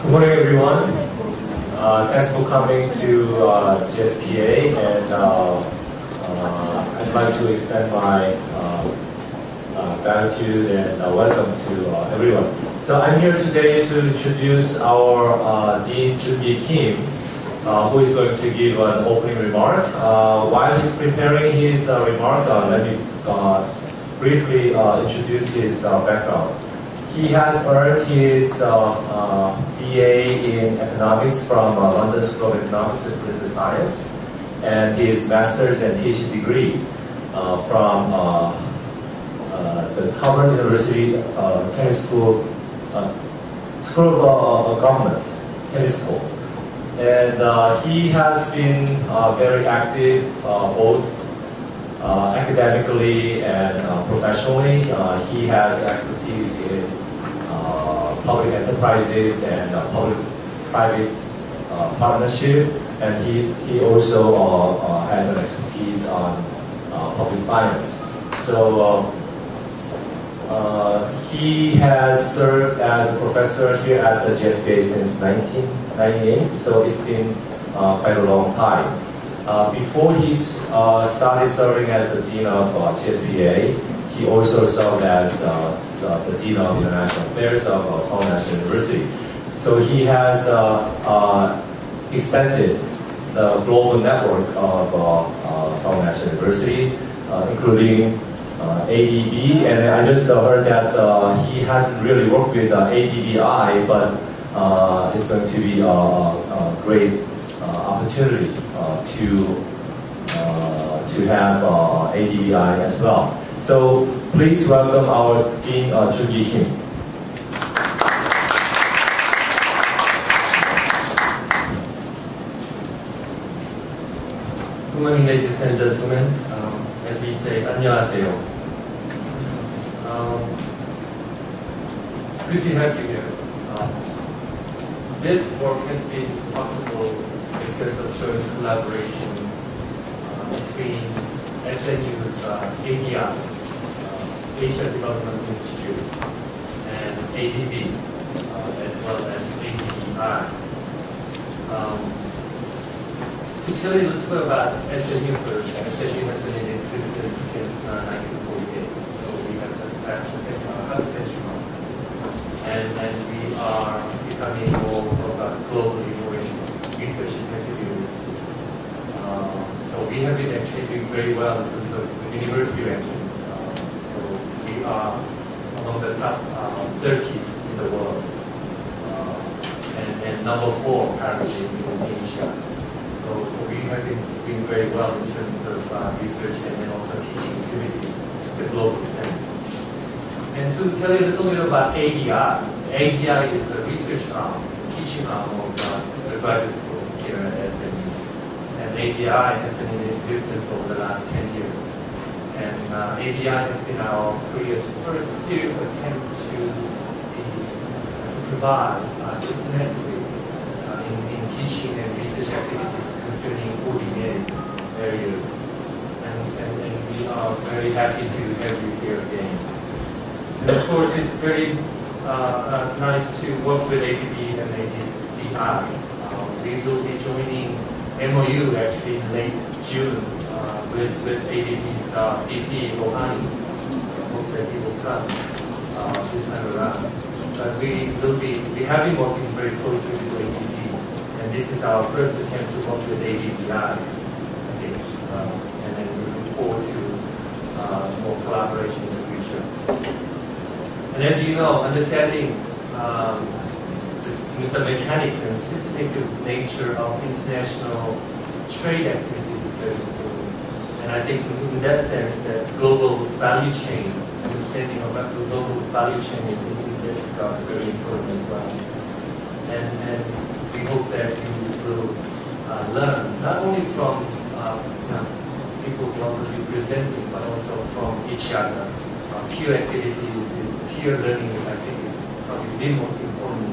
Good morning, everyone. Thanks for coming to GSPA, and I'd like to extend my gratitude and welcome to everyone. So I'm here today to introduce our Dean Junki Kim, who is going to give an opening remark. While he's preparing his remark, let me briefly introduce his background. He has earned his BA in economics from London School of Economics and Political Science, and his master's and PhD degree from the Harvard University Kennedy School of Government, Kennedy School. And he has been very active both academically and professionally. He has expertise in public enterprises and public-private partnership, and he also has an expertise on public finance. So he has served as a professor here at the GSPA since 1998, so it's been quite a long time. Before he started serving as the Dean of GSPA, he also served as the Dean of International Affairs of Seoul National University. So he has expanded the global network of Seoul National University, including ADB, and I just heard that he hasn't really worked with ADBI, but it's going to be a great opportunity to have ADBI as well. So please welcome our Dean Junki Kim. Good morning, ladies and gentlemen. As we say, 안녕하세요. It's good to have you here. This work has been possible because of joint collaboration between SNU's ADI, Asia Development Institute, and ADB, as well as ADBI. To tell you a little bit about SNU first, SNU has been in existence since 1948, so we have passed half a century now. And we are becoming more of a global innovation research intensive university. So we have been actually doing very well in terms of university rankings. So we are among the top 30 in the world, and number 4 apparently in Asia. So we have been doing very well in terms of research and also teaching activities to the global sense. And to tell you a little bit about ADI, ADI is a research arm, teaching arm of the graduate school here at SNU. And ADI has been in existence over the last 10 years. And ADI has been our first serious attempt to provide systematically in teaching and research activities concerning ordinary areas. And we are very happy to have you here again. And of course, it's very nice to work with ADB and ADBI. We will be joining MOU actually in late June with ADB's VP Rohani. Hope that he will come this time around. But we have been working very closely with ADB, and this is our first attempt to work with ADBI. And then we look forward to more collaboration in the future. And as you know, understanding the mechanics and systemic nature of international trade activities is very important. And I think in that sense, that global value chain, understanding of the global value chain is very important as well. And we hope that you will learn not only from people who are presenting, but also from each other. Peer activities is peer learning, which I think is probably the most important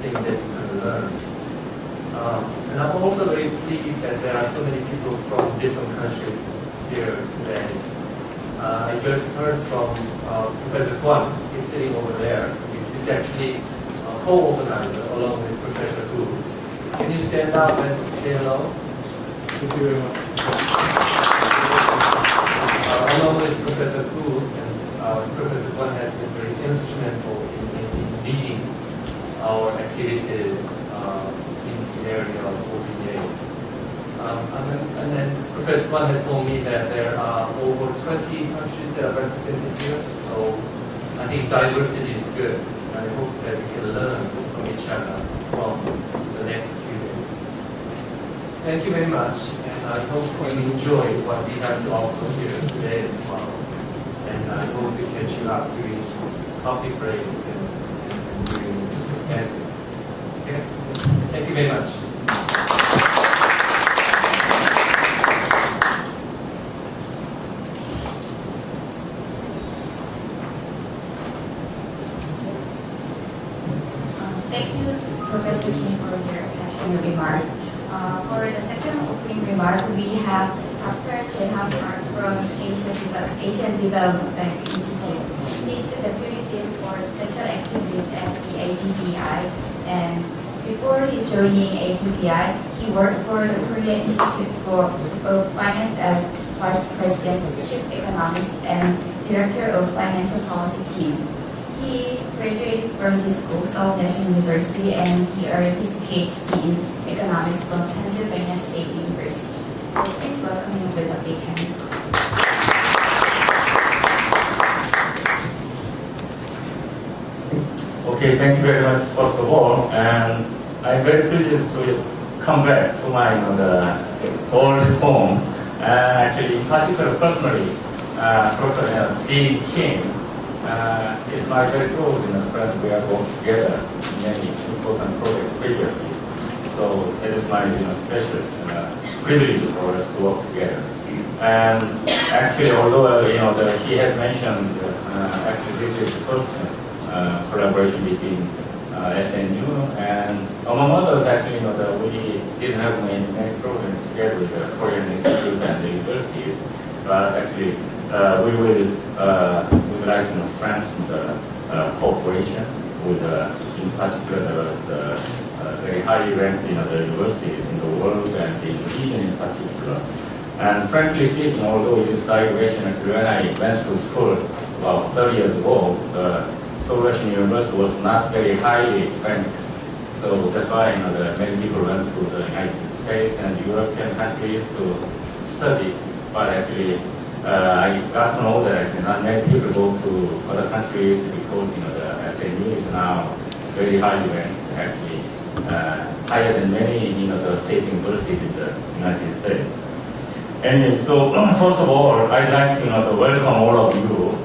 thing that you can learn. And I'm also very pleased that there are so many people from different countries here today. I just heard from Professor Kwon. He's sitting over there. He's actually co-organizer along with Professor Hu. Can you stand up and say hello? Thank you very much. Along with Professor Hu, Professor Kwon has been very instrumental in leading our activities in the area of OPA. And then Professor Kwon has told me that there are over 20 countries that are represented here, so I think diversity is good. I hope that we can learn from each other from the next few days. Thank you very much, and I hope you enjoy what we have to offer here today and tomorrow. And I hope to catch you up during coffee breaks and during dancing. Okay? Thank you very much. Thank you, Professor Kim, for your passionate remarks. For the second opening remark, we have Dr. Jae-Ha from Asian Development Bank Institute. He is the deputy dean for special activities at the ADBI, and before his joining ADBI, he worked for the Korean Institute of Finance as Vice President, Chief Economist, and Director of Financial Policy Team. He graduated from the School of National University, and he earned his PhD in economics from Pennsylvania State University. So please welcome him with a big hand. Okay, thank you very much, first of all, and I'm very pleased to come back to my the old home. Actually, in particular, personally, Professor Dean Kim is my very close friend. We have worked together in many important projects previously. So it is my special privilege for us to work together. And actually, although he has mentioned actually this is the first collaboration between SNU and among others, actually, we didn't have many programs together with the Korean Institute and the universities, but actually we would like to strengthen the cooperation with, in particular, the very highly ranked the universities in the world and in the region in particular. And frankly speaking, although this collaboration, when I went to school about 30 years ago, the Seoul Russian University was not very highly ranked. So that's why many people went to the United States and European countries to study. But actually, I got to know that not many people go to other countries because the SNU is now very highly ranked, actually higher than many the state universities in the United States. Anyway, so first of all, I'd like to welcome all of you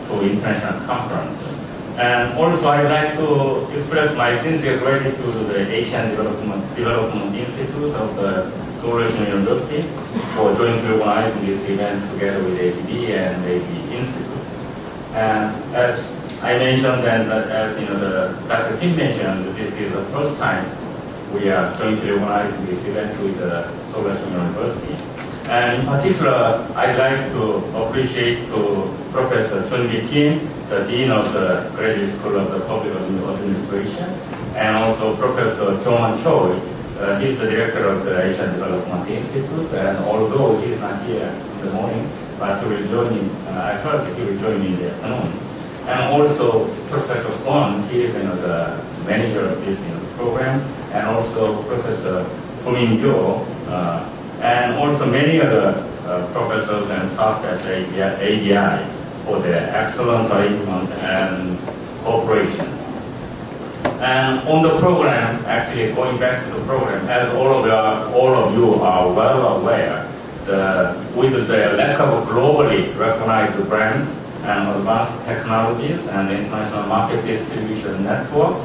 to international conference. And also, I'd like to express my sincere gratitude to the Asian Development Institute of the Seoul Russian University for jointly organizing this event together with ADB and ADB Institute. And as I mentioned, and as Dr. Kim mentioned, this is the first time we are jointly organizing this event with the Seoul Russian University. And in particular, I'd like to appreciate to Professor Junki Kim, the Dean of the Graduate School of the Public Administration, and also Professor Jong Choi. He's the director of the Asian Development Institute, and although he's not here in the morning, but he will join in, I heard he will join in the afternoon. And also Professor Kwon, he is the manager of this program, and also Professor Min Kyo, and also many other professors and staff at ADI for their excellent arrangement and cooperation. And on the program, actually going back to the program, as all of you are well aware, with the lack of globally recognized brands and advanced technologies and international market distribution networks,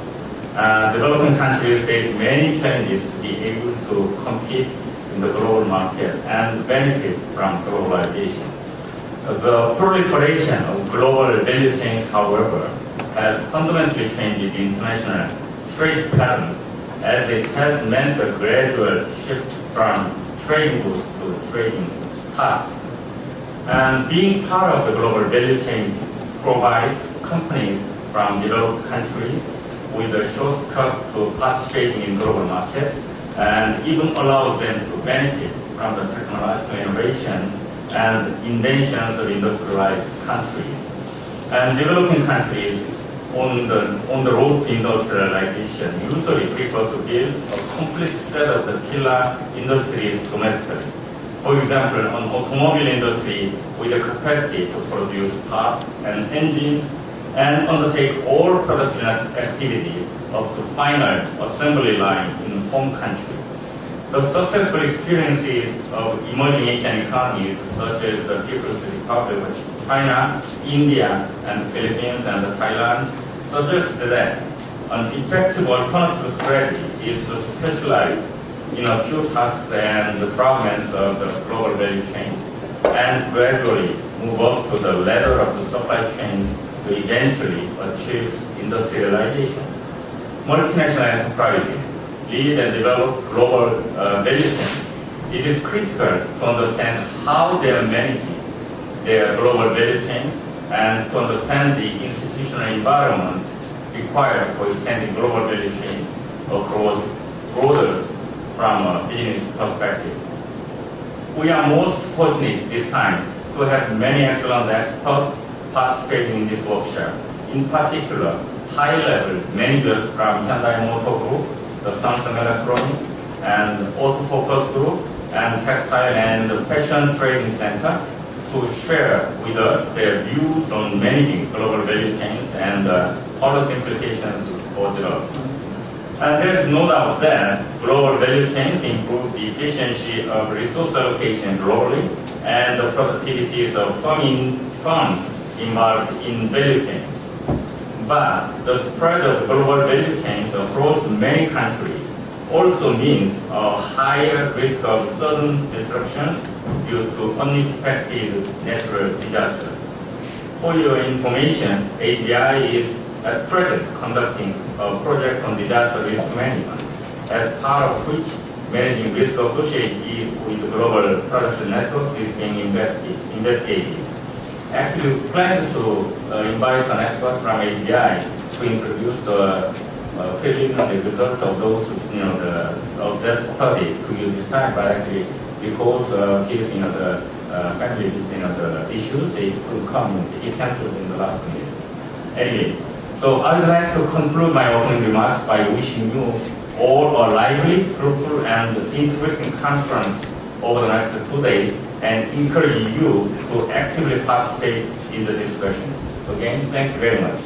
developing countries face many challenges to be able to compete in the global market and benefit from globalization. The proliferation of global value chains, however, has fundamentally changed international trade patterns, as it has meant a gradual shift from trading goods to trading tasks. And being part of the global value chain provides companies from developed countries with a shortcut to participating in global market and even allows them to benefit from the technological innovations and inventions of industrialized countries. And developing countries on the road to industrialization usually prefer to build a complete set of the killer industries domestically. For example, an automobile industry with the capacity to produce parts and engines and undertake all production activities up to final assembly line in home country. The successful experiences of emerging Asian economies such as the People's Republic of China, India, and the Philippines and Thailand suggest that an effective alternative strategy is to specialize in a few tasks and the fragments of the global value chains and gradually move up to the ladder of the supply chains to eventually achieve industrialization. Multinational enterprises lead and develop global value chains. It is critical to understand how they are managing their global value chains and to understand the institutional environment required for extending global value chains across borders from a business perspective. We are most fortunate this time to have many excellent experts participating in this workshop. In particular, high-level managers from Hyundai Motor Group, the Samsung Electronics, and Autofocus Group, and Textile and Fashion Trading Center to share with us their views on managing global value chains and policy implications for development. And there is no doubt that global value chains improve the efficiency of resource allocation globally and the productivities of firms involved in value chains. But the spread of global value chains across many countries also means a higher risk of sudden disruptions due to unexpected natural disasters. For your information, AIEN is at present conducting a project on disaster risk management, as part of which managing risk associated with global production networks is being investigated. Actually, we plan to invite an expert from AIEN to introduce the preliminary result of those, of that study to you this time, but actually because of his, the family, the issues, it could come, he canceled in the last minute. Anyway, so I would like to conclude my opening remarks by wishing you all a lively, fruitful, and interesting conference over the next 2 days, and encourage you to actively participate in the discussion. Again, thank you very much.